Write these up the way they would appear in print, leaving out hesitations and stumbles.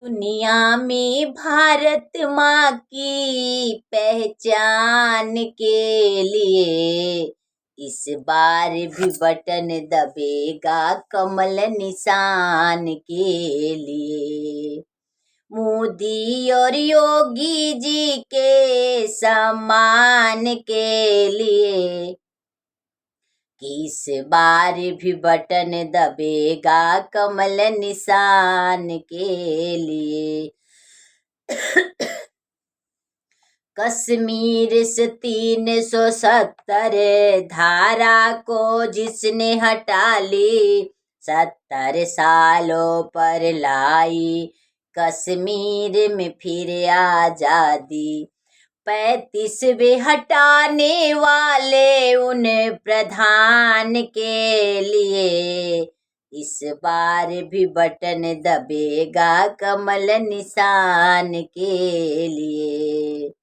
दुनिया में भारत माँ की पहचान के लिए इस बार भी बटन दबेगा कमल निशान के लिए। मोदी और योगी जी के सम्मान के लिए इस बार भी बटन दबेगा कमल निशान के लिए। कश्मीर से 370 धारा को जिसने हटा ली, 70 सालों पर लाई कश्मीर में फिर आजादी। 35वें हटाने वाले उन प्रधान के लिए इस बार भी बटन दबेगा कमल निशान के लिए।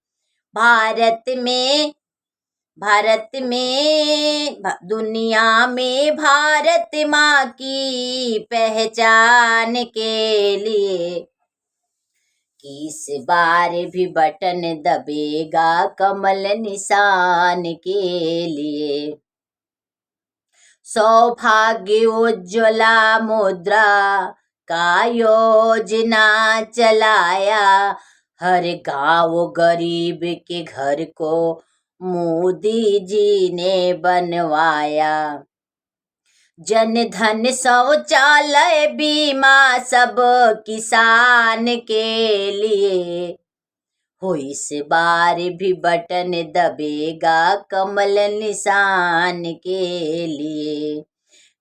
दुनिया में भारत माँ की पहचान के लिए इस बार भी बटन दबेगा कमल निशान के लिए। सौभाग्य उज्ज्वला मुद्रा का योजना चलाया, हर गांव गरीब के घर को मोदी जी ने बनवाया। जन धन शौचालय बीमा सब किसान के लिए हो इस बार भी बटन दबेगा कमल निशान के लिए।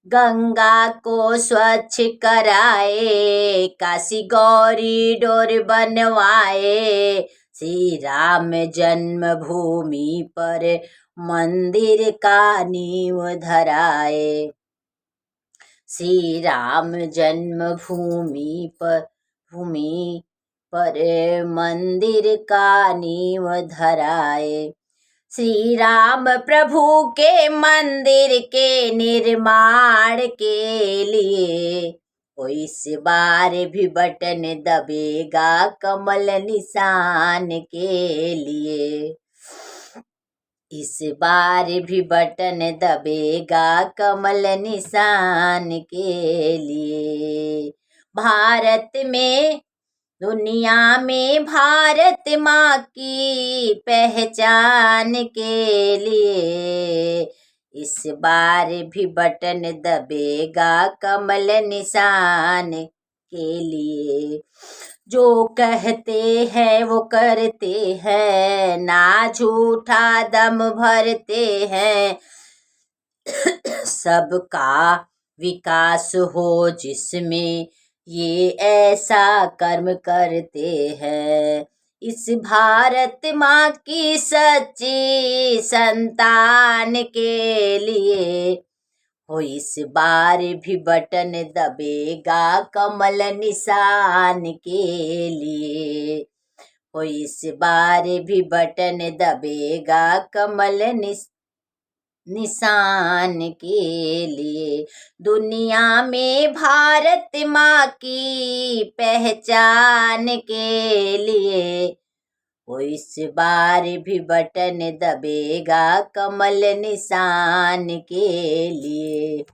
गंगा को स्वच्छ कराए, काशी कॉरिडोर बनवाए, श्री राम जन्मभूमि पर मंदिर का नींव धराए। श्री राम जन्मभूमि पर मंदिर का नींव धराए। श्री राम प्रभु के मंदिर के निर्माण के लिए इस बार भी बटन दबेगा कमल निशान के लिए। इस बार भी बटन दबेगा कमल निशान के लिए। दुनिया में भारत माँ की पहचान के लिए इस बार भी बटन दबेगा कमल निशान के लिए। जो कहते हैं वो करते हैं, ना झूठा दम भरते हैं। सबका विकास हो जिसमें ये ऐसा कर्म करते हैं। इस भारत माँ की सच्ची संतान के लिए इस बार भी बटन दबेगा कमल निशान के लिए। इस बार भी बटन दबेगा कमल निशान के लिए। दुनिया में भारत माँ की पहचान के लिए इस बार भी बटन दबेगा कमल निशान के लिए।